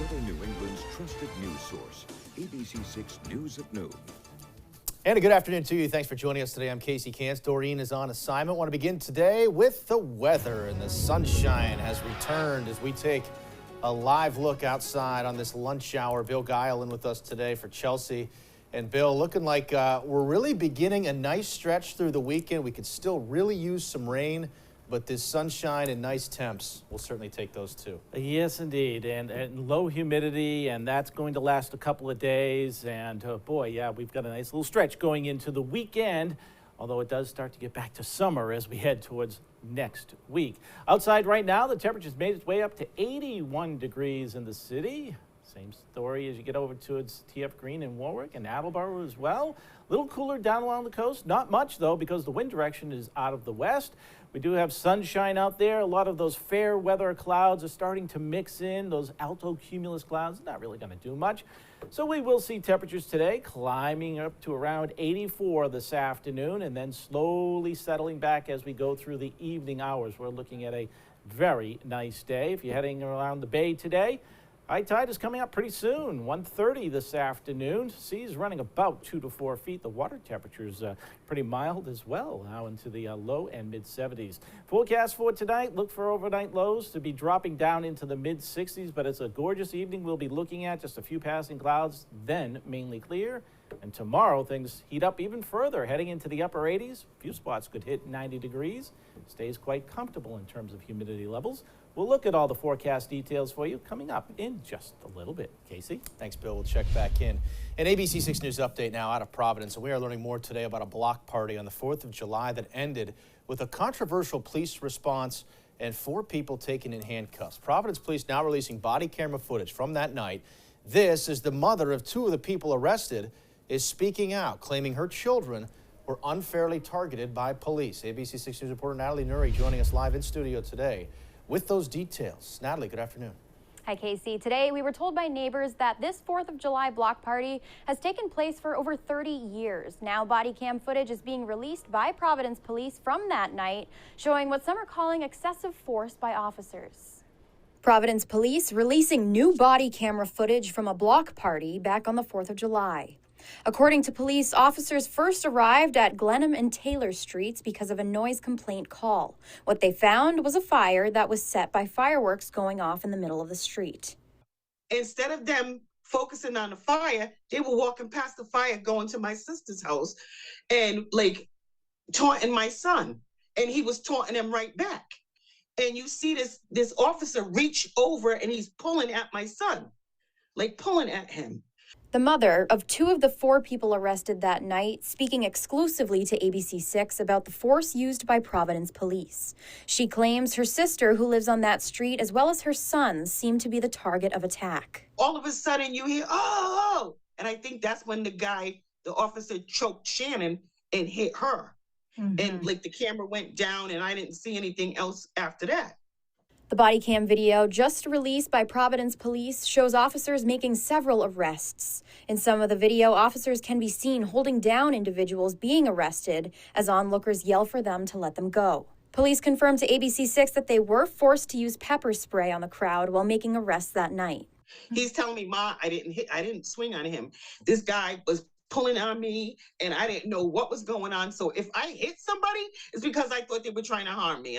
Southern New England's trusted news source, ABC6 News at Noon. And a good afternoon to you. Thanks for joining us today. I'm Casey Cantz. Doreen is on assignment. Want to begin today with the weather, and the sunshine has returned as we take a live look outside on this lunch hour. Bill Guile in with us today for Chelsea. And Bill, looking like we're really beginning a nice stretch through the weekend. We could still really use some rain, but this sunshine and nice temps, we'll certainly take those too. Yes, indeed, and low humidity, and that's going to last a couple of days. And boy, yeah, we've got a nice little stretch going into the weekend, although it does start to get back to summer as we head towards next week. Outside right now, the temperature's made its way up to 81 degrees in the city. Same story as you get over towards TF Green and Warwick and Attleboro as well. A little cooler down along the coast. Not much, though, because the wind direction is out of the west. We do have sunshine out there. A lot of those fair weather clouds are starting to mix in. Those alto cumulus clouds, not really going to do much. So we will see temperatures today climbing up to around 84 this afternoon and then slowly settling back as we go through the evening hours. We're looking at a very nice day. If you're heading around the bay today, high tide is coming up pretty soon, 1:30 this afternoon. Seas running about 2 to 4 feet. The water temperature is pretty mild as well, now into the low and mid-70s. Forecast for tonight, look for overnight lows to be dropping down into the mid-60s, but it's a gorgeous evening we'll be looking at. Just a few passing clouds, then mainly clear. And tomorrow, things heat up even further, heading into the upper 80s. A few spots could hit 90 degrees. Stays quite comfortable in terms of humidity levels. We'll look at all the forecast details for you coming up in just a little bit. Casey? Thanks, Bill. We'll check back in. An ABC6 News update now out of Providence. And we are learning more today about a block party on the 4th of July that ended with a controversial police response and 4 people taken in handcuffs. Providence police now releasing body camera footage from that night. This is the mother of 2 of the people arrested is speaking out, claiming her children were unfairly targeted by police. ABC6 News reporter Natalie Nuri joining us live in studio today with those details. Natalie, good afternoon. Hi, Casey. Today, we were told by neighbors that this 4th of July block party has taken place for over 30 years. Now, body cam footage is being released by Providence police from that night, showing what some are calling excessive force by officers. Providence police releasing new body camera footage from a block party back on the 4th of July. According to police, officers first arrived at Glenham and Taylor Streets because of a noise complaint call. What they found was a fire that was set by fireworks going off in the middle of the street. Instead of them focusing on the fire, they were walking past the fire going to my sister's house and taunting my son. And he was taunting them right back. And you see this officer reach over and he's pulling at my son, pulling at him. The mother of 2 of the 4 people arrested that night, speaking exclusively to ABC6 about the force used by Providence police. She claims her sister, who lives on that street, as well as her sons, seem to be the target of attack. All of a sudden you hear, oh! And I think that's when the officer choked Shannon and hit her. Mm-hmm. And the camera went down and I didn't see anything else after that. The body cam video just released by Providence police shows officers making several arrests. In some of the video, officers can be seen holding down individuals being arrested as onlookers yell for them to let them go. Police confirmed to ABC6 that they were forced to use pepper spray on the crowd while making arrests that night. He's telling me, Ma, I didn't swing on him. This guy was pulling on me and I didn't know what was going on. So if I hit somebody, it's because I thought they were trying to harm me.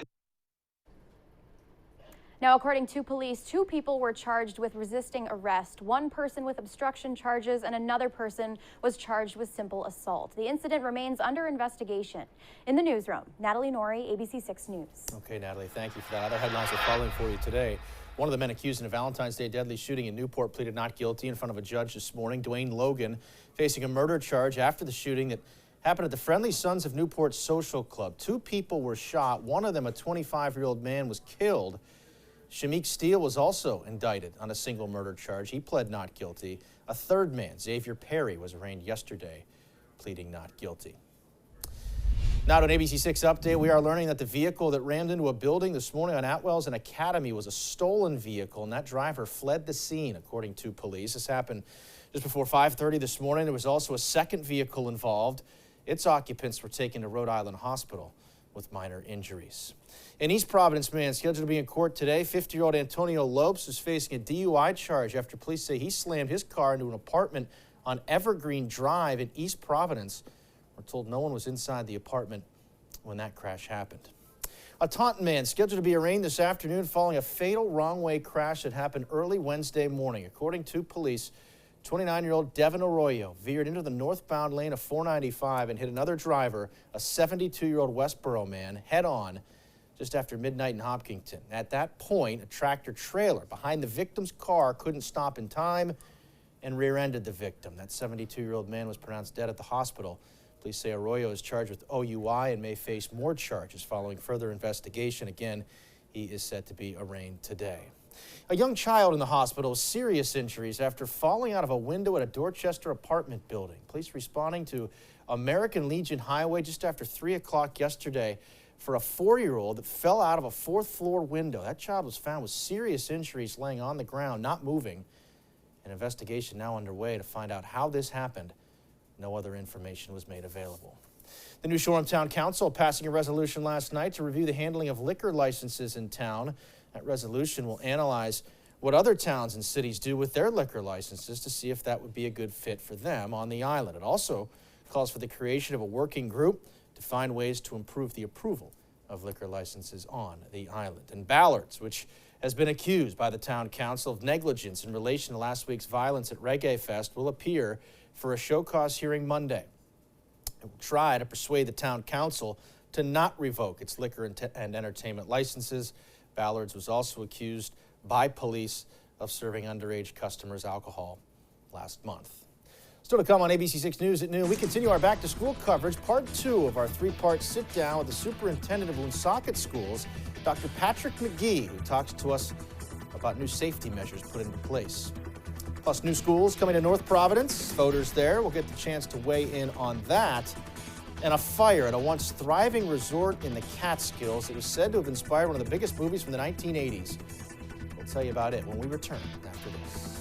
Now, according to police, 2 people were charged with resisting arrest, 1 person with obstruction charges, and another person was charged with simple assault. The incident remains under investigation. In the newsroom, Natalie Nori, ABC6 News. Okay, Natalie, thank you for that. Other headlines are following for you today. One of the men accused in a Valentine's Day deadly shooting in Newport pleaded not guilty in front of a judge this morning. Dwayne Logan facing a murder charge after the shooting that happened at the Friendly Sons of Newport Social Club. 2 people were shot. One of them, a 25-year-old man, was killed. Shamik Steele was also indicted on a single murder charge. He pled not guilty. A 3rd man, Xavier Perry, was arraigned yesterday, pleading not guilty. Now to an ABC6 update, we are learning that the vehicle that rammed into a building this morning on Atwells and Academy was a stolen vehicle, and that driver fled the scene, according to police. This happened just before 5:30 this morning. There was also a second vehicle involved. Its occupants were taken to Rhode Island Hospital. with minor injuries. An East Providence man scheduled to be in court today. 50-year-old Antonio Lopes is facing a DUI charge after police say he slammed his car into an apartment on Evergreen Drive in East Providence. We're told no one was inside the apartment when that crash happened. A Taunton man scheduled to be arraigned this afternoon following a fatal wrong-way crash that happened early Wednesday morning. According to police, 29-year-old Devin Arroyo veered into the northbound lane of 495 and hit another driver, a 72-year-old Westboro man, head-on just after midnight in Hopkinton. At that point, a tractor-trailer behind the victim's car couldn't stop in time and rear-ended the victim. That 72-year-old man was pronounced dead at the hospital. Police say Arroyo is charged with OUI and may face more charges following further investigation. Again, he is set to be arraigned today. A young child in the hospital with serious injuries after falling out of a window at a Dorchester apartment building. Police responding to American Legion Highway just after 3 o'clock yesterday for a 4-year-old that fell out of a 4th-floor window. That child was found with serious injuries laying on the ground, not moving. An investigation now underway to find out how this happened. No other information was made available. The New Shoreham Town Council passing a resolution last night to review the handling of liquor licenses in town. That resolution will analyze what other towns and cities do with their liquor licenses to see if that would be a good fit for them on the island. It also calls for the creation of a working group to find ways to improve the approval of liquor licenses on the island. And Ballards, which has been accused by the town council of negligence in relation to last week's violence at Reggae Fest, will appear for a show cause hearing Monday. It will try to persuade the town council to not revoke its liquor and entertainment licenses. Ballards was also accused by police of serving underage customers alcohol last month. Still to come on ABC6 News at noon, we continue our back-to-school coverage, part 2 of our 3-part sit-down with the superintendent of Woonsocket Schools, Dr. Patrick McGee, who talks to us about new safety measures put into place. Plus, new schools coming to North Providence. Voters there will get the chance to weigh in on that. And a fire at a once thriving resort in the Catskills that was said to have inspired one of the biggest movies from the 1980s. We'll tell you about it when we return after this.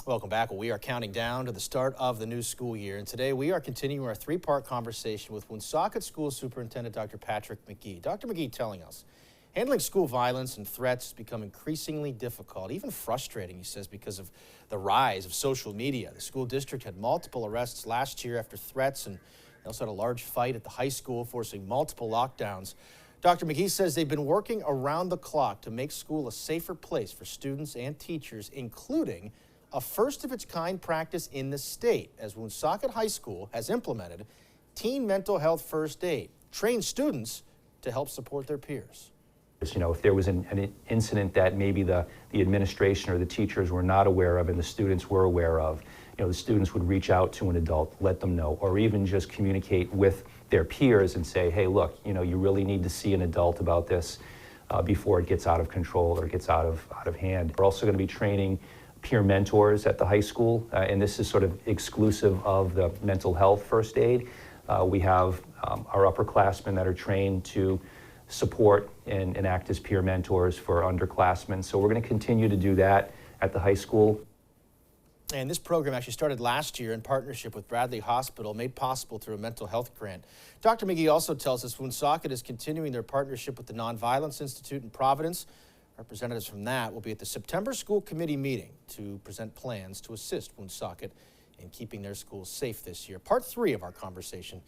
Welcome back. Well, we are counting down to the start of the new school year, and today we are continuing our 3-part conversation with Woonsocket School Superintendent Dr. Patrick McGee. Dr. McGee telling us, handling school violence and threats has become increasingly difficult, even frustrating, he says, because of the rise of social media. The school district had multiple arrests last year after threats, and they also had a large fight at the high school, forcing multiple lockdowns. Dr. McGee says they've been working around the clock to make school a safer place for students and teachers, including a first-of-its-kind practice in the state, as Woonsocket High School has implemented teen mental health first aid, train students to help support their peers. You know, if there was an incident that maybe the administration or the teachers were not aware of and the students were aware of, you know, the students would reach out to an adult, let them know, or even just communicate with their peers and say, hey, look, you know, you really need to see an adult about this before it gets out of control or gets out of hand. We're also going to be training peer mentors at the high school, and this is sort of exclusive of the mental health first aid. We have our upperclassmen that are trained to support and act as peer mentors for underclassmen. So we're going to continue to do that at the high school. And this program actually started last year in partnership with Bradley Hospital, made possible through a mental health grant. Dr. McGee also tells us Woonsocket is continuing their partnership with the Nonviolence Institute in Providence. Representatives from that will be at the September school committee meeting to present plans to assist Woonsocket in keeping their schools safe this year. Part 3 of our conversation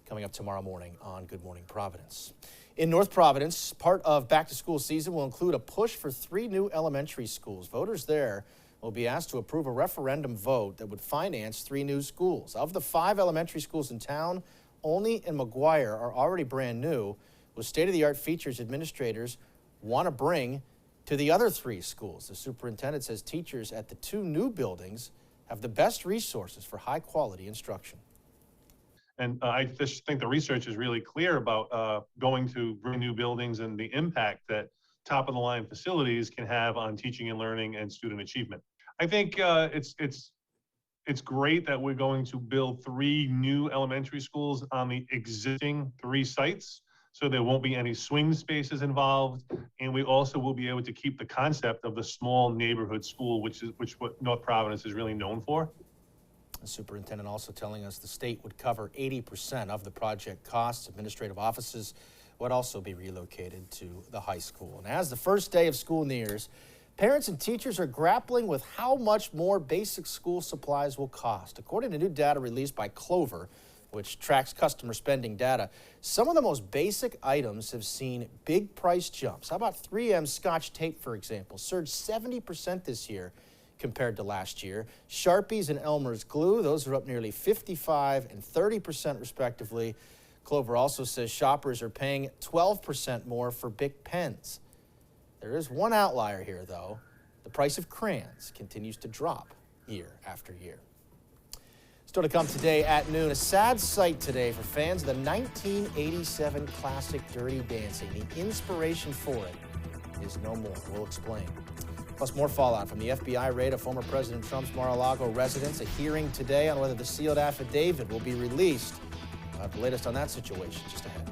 coming up tomorrow morning on Good Morning Providence. In North Providence, part of back-to-school season will include a push for 3 new elementary schools. Voters there will be asked to approve a referendum vote that would finance 3 new schools. Of the 5 elementary schools in town, Olney and McGuire are already brand new, with state-of-the-art features administrators want to bring to the other 3 schools. The superintendent says teachers at the 2 new buildings have the best resources for high-quality instruction. And I just think the research is really clear about going to brand new buildings and the impact that top-of-the-line facilities can have on teaching and learning and student achievement. I think it's great that we're going to build 3 new elementary schools on the existing 3 sites, so there won't be any swing spaces involved, and we also will be able to keep the concept of the small neighborhood school, which what North Providence is really known for. The superintendent also telling us the state would cover 80% of the project costs. Administrative offices would also be relocated to the high school. And as the first day of school nears, parents and teachers are grappling with how much more basic school supplies will cost. According to new data released by Clover, which tracks customer spending data, some of the most basic items have seen big price jumps. How about 3M Scotch tape, for example, surged 70% this year compared to last year. Sharpies and Elmer's glue, those are up nearly 55% and 30% respectively. Clover also says shoppers are paying 12% more for Bic pens. There is one outlier here, though. The price of crayons continues to drop year after year. Still to come today at noon, a sad sight today for fans of the 1987 classic Dirty Dancing. The inspiration for it is no more. We'll explain. Plus more fallout from the FBI raid of former President Trump's Mar-a-Lago residence. A hearing today on whether the sealed affidavit will be released. We'll have the latest on that situation just ahead.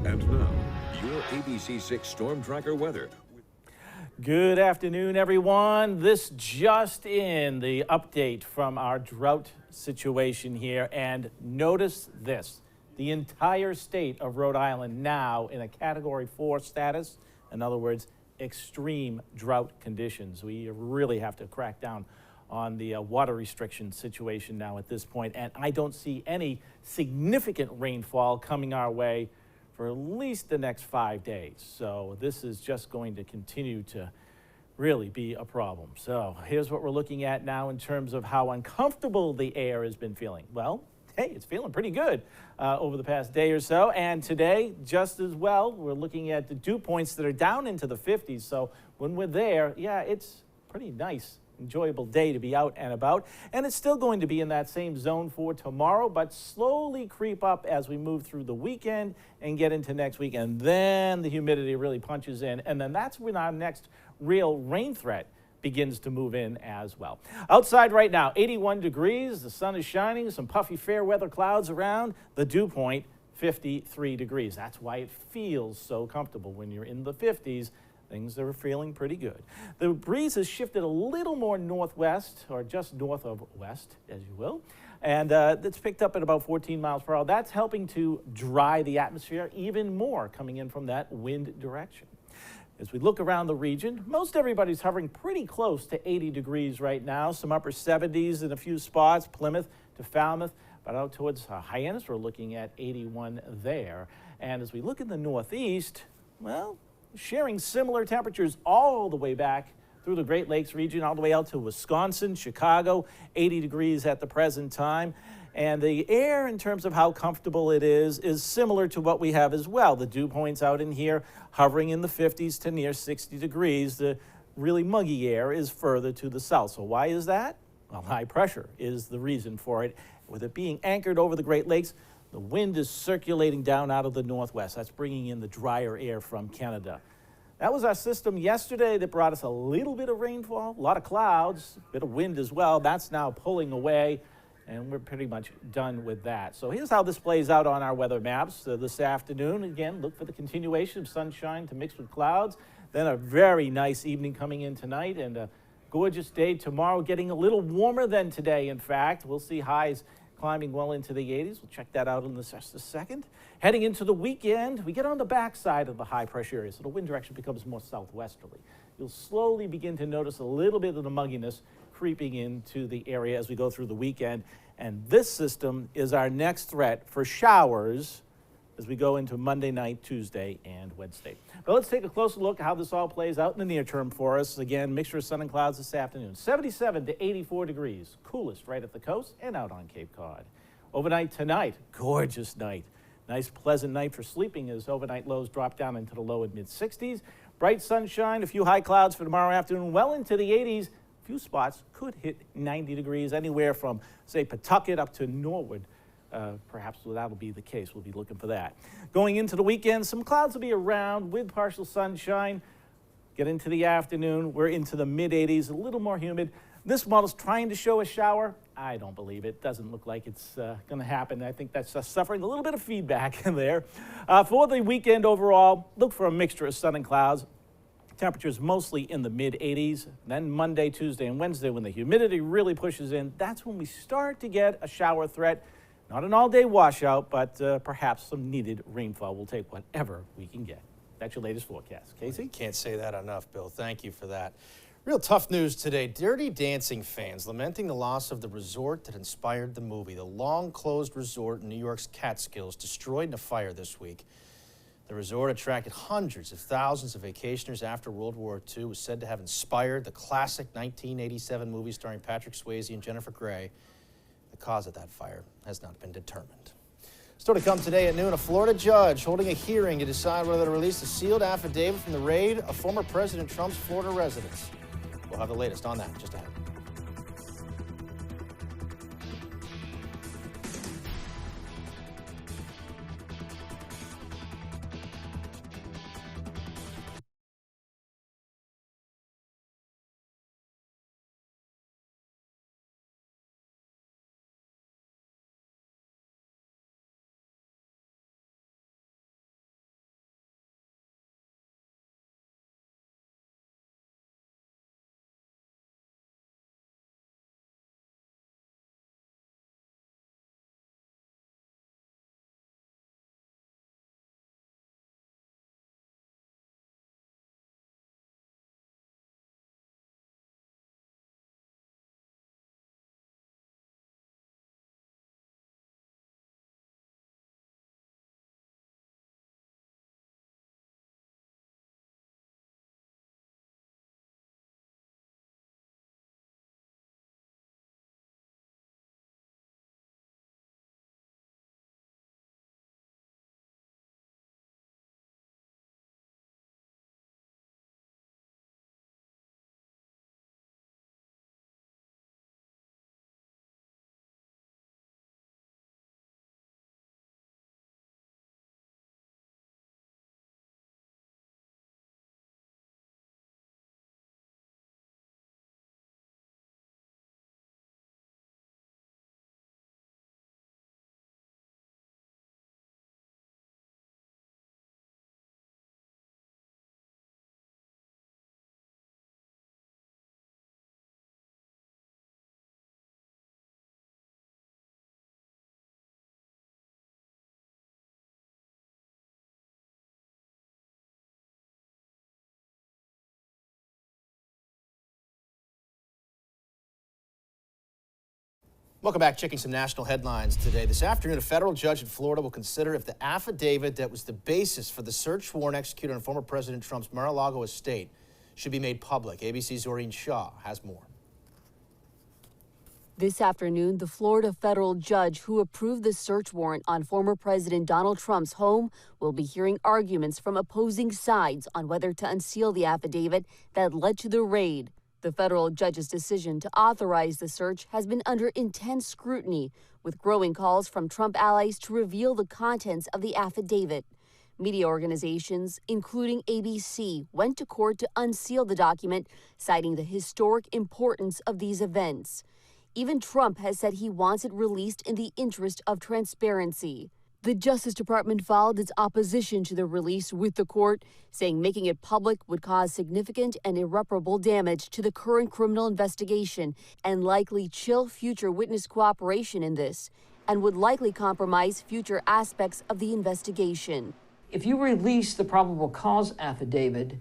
And now, your ABC6 Storm Tracker weather. Good afternoon, everyone. This just in, the update from our drought situation here. And notice this, the entire state of Rhode Island now in a Category 4 status. In other words, extreme drought conditions. We really have to crack down on the water restriction situation now at this point. And I don't see any significant rainfall coming our way for at least the next 5 days. So this is just going to continue to really be a problem. So here's what we're looking at now in terms of how uncomfortable the air has been feeling. Well, hey, it's feeling pretty good over the past day or so. And today, just as well, we're looking at the dew points that are down into the 50s. So when we're there, yeah, it's pretty nice, enjoyable day to be out and about. And it's still going to be in that same zone for tomorrow, but slowly creep up as we move through the weekend and get into next week. And then the humidity really punches in. And then that's when our next real rain threat begins to move in as well. Outside right now, 81 degrees. The sun is shining. Some puffy fair weather clouds around. The dew point, 53 degrees. That's why it feels so comfortable when you're in the 50s. Things are feeling pretty good. The breeze has shifted a little more northwest, or just north of west, as you will. And it's picked up at about 14 miles per hour. That's helping to dry the atmosphere even more coming in from that wind direction. As we look around the region, most everybody's hovering pretty close to 80 degrees right now. Some upper 70s in a few spots, Plymouth to Falmouth. But out towards Hyannis, we're looking at 81 there. And as we look in the northeast, well, sharing similar temperatures all the way back through the Great Lakes region, all the way out to Wisconsin, Chicago, 80 degrees at the present time. And the air, in terms of how comfortable it is similar to what we have as well. The dew points out in here hovering in the 50s to near 60 degrees. The really muggy air is further to the south. So why is that? Well, high pressure is the reason for it. With it being anchored over the Great Lakes, the wind is circulating down out of the northwest. That's bringing in the drier air from Canada. That was our system yesterday that brought us a little bit of rainfall, a lot of clouds, a bit of wind as well. That's now pulling away, and we're pretty much done with that. So here's how this plays out on our weather maps this afternoon. Again, look for the continuation of sunshine to mix with clouds. Then a very nice evening coming in tonight, and a gorgeous day tomorrow, getting a little warmer than today, in fact. We'll see highs climbing well into the 80s. We'll check that out in just a second. Heading into the weekend, we get on the backside of the high pressure area, so the wind direction becomes more southwesterly. You'll slowly begin to notice a little bit of the mugginess creeping into the area as we go through the weekend. And this system is our next threat for showers as we go into Monday night, Tuesday, and Wednesday. But let's take a closer look at how this all plays out in the near term for us. Again, mixture of sun and clouds this afternoon. 77 to 84 degrees, coolest right at the coast and out on Cape Cod. Overnight tonight, gorgeous night. Nice, pleasant night for sleeping as overnight lows drop down into the low and mid 60s. Bright sunshine, a few high clouds for tomorrow afternoon, well into the 80s. A few spots could hit 90 degrees, anywhere from, say, Pawtucket up to Norwood. Perhaps that'll be the case. We'll be looking for that. Going into the weekend, some clouds will be around with partial sunshine. Get into the afternoon, we're into the mid-80s, a little more humid. This model's trying to show a shower. I don't believe it. Doesn't look like it's going to happen. I think that's suffering a little bit of feedback in there. For the weekend overall, look for a mixture of sun and clouds. Temperatures mostly in the mid-80s. Then Monday, Tuesday, and Wednesday, when the humidity really pushes in, that's when we start to get a shower threat. Not an all-day washout, but perhaps some needed rainfall. We'll take whatever we can get. That's your latest forecast. Casey? Can't say that enough, Bill. Thank you for that. Real tough news today. Dirty Dancing fans lamenting the loss of the resort that inspired the movie. The long-closed resort in New York's Catskills destroyed in a fire this week. The resort attracted hundreds of thousands of vacationers after World War II. It was said to have inspired the classic 1987 movie starring Patrick Swayze and Jennifer Grey. The cause of that fire has not been determined. Still to come today at noon, a Florida judge holding a hearing to decide whether to release a sealed affidavit from the raid of former President Trump's Florida residence. We'll have the latest on that just ahead. Welcome back. Checking some national headlines today. This afternoon, a federal judge in Florida will consider if the affidavit that was the basis for the search warrant executed on former President Trump's Mar-a-Lago estate should be made public. ABC's Zoreen Shah has more. This afternoon, the Florida federal judge who approved the search warrant on former President Donald Trump's home will be hearing arguments from opposing sides on whether to unseal the affidavit that led to the raid. The federal judge's decision to authorize the search has been under intense scrutiny, with growing calls from Trump allies to reveal the contents of the affidavit. Media organizations, including ABC, went to court to unseal the document, citing the historic importance of these events. Even Trump has said he wants it released in the interest of transparency. The Justice Department filed its opposition to the release with the court, saying making it public would cause significant and irreparable damage to the current criminal investigation and likely chill future witness cooperation in this, and would likely compromise future aspects of the investigation. If you release the probable cause affidavit,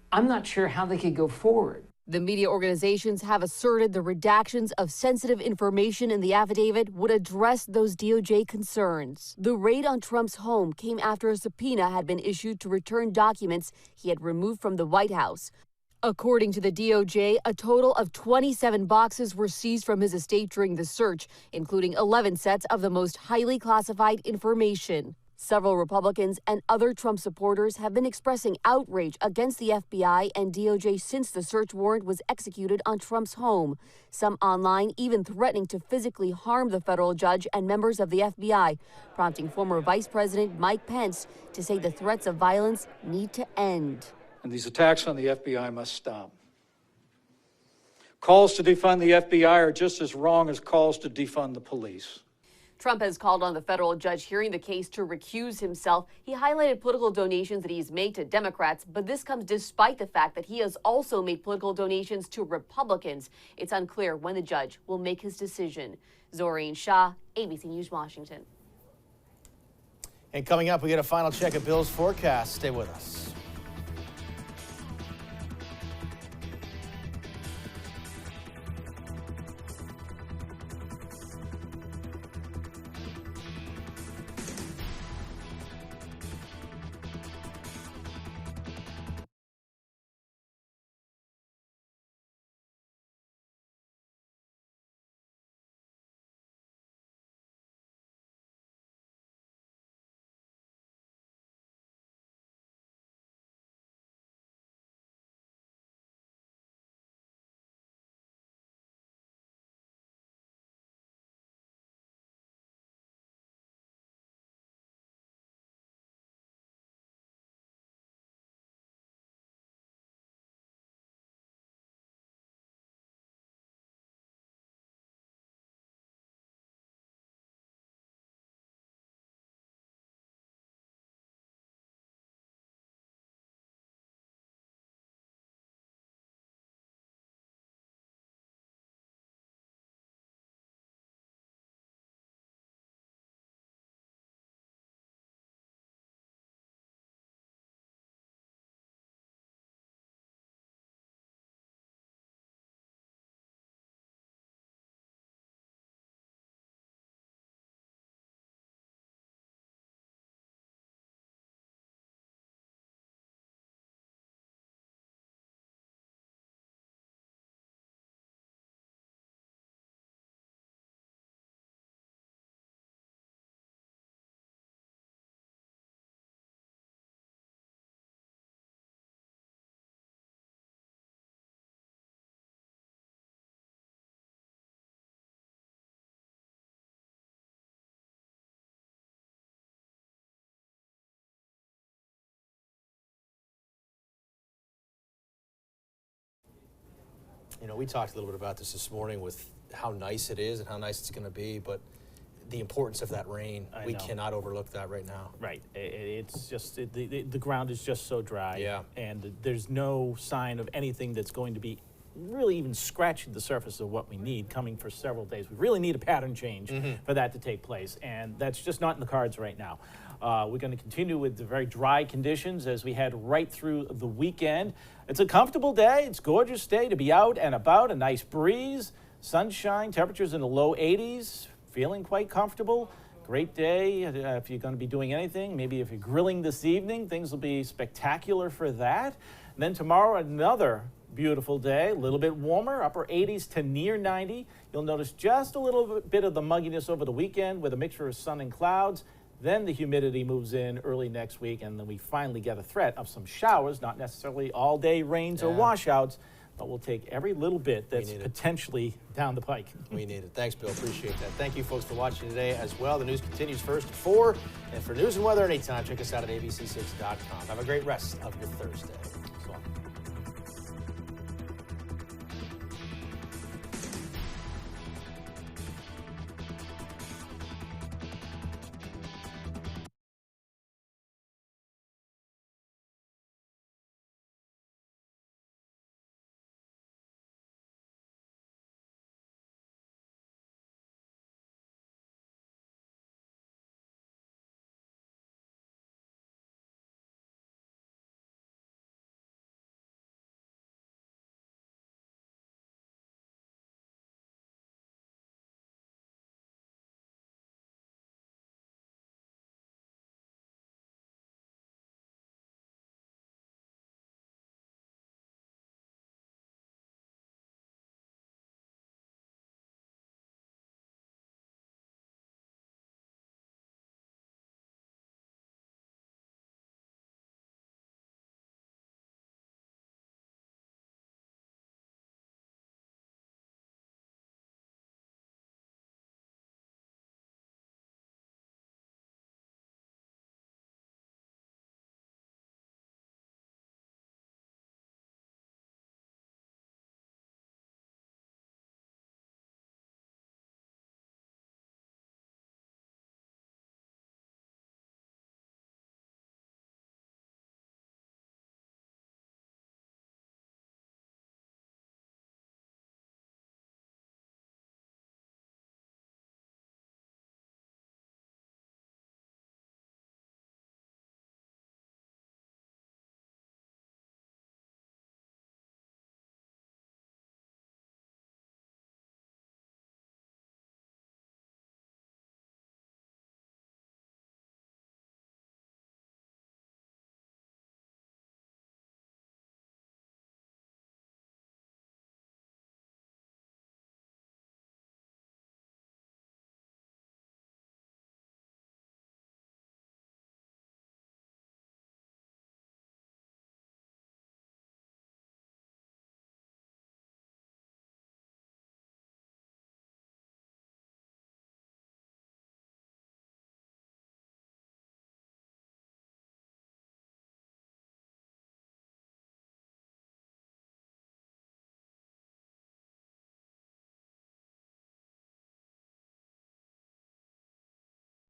I'm not sure how they could go forward. The media organizations have asserted the redactions of sensitive information in the affidavit would address those DOJ concerns. The raid on Trump's home came after a subpoena had been issued to return documents he had removed from the White House. According to the DOJ, a total of 27 boxes were seized from his estate during the search, including 11 sets of the most highly classified information. Several Republicans and other Trump supporters have been expressing outrage against the FBI and DOJ since the search warrant was executed on Trump's home. Some online even threatening to physically harm the federal judge and members of the FBI, prompting former Vice President Mike Pence to say the threats of violence need to end. And these attacks on the FBI must stop. Calls to defund the FBI are just as wrong as calls to defund the police. Trump has called on the federal judge hearing the case to recuse himself. He highlighted political donations that he's made to Democrats, but this comes despite the fact that he has also made political donations to Republicans. It's unclear when the judge will make his decision. Zoreen Shah, ABC News, Washington. And coming up, we get a final check of Bill's forecast. Stay with us. You know, we talked a little bit about this morning with how nice it is and how nice it's going to be, but the importance of that rain, we cannot overlook that right now. Right. It's just, the ground is just so dry. Yeah. And there's no sign of anything that's going to be really even scratching the surface of what we need coming for several days. We really need a pattern change for that to take place, and that's just not in the cards right now. We're going to continue with the very dry conditions as we head right through the weekend. It's a comfortable day. It's a gorgeous day to be out and about, a nice breeze. sunshine, temperatures in the low 80s, feeling quite comfortable. Great day if you're going to be doing anything. Maybe if you're grilling this evening, things will be spectacular for that. And then tomorrow, another beautiful day, a little bit warmer, upper 80s to near 90. You'll notice just a little bit of the mugginess over the weekend with a mixture of sun and clouds. Then the humidity moves in early next week, and then we finally get a threat of some showers, not necessarily all day rains or washouts, but we'll take every little bit that's potentially down the pike. We need it. Thanks, Bill. Appreciate that. Thank you, folks, for watching today as well. The news continues first at 4. And for news and weather anytime, check us out at abc6.com. Have a great rest of your Thursday.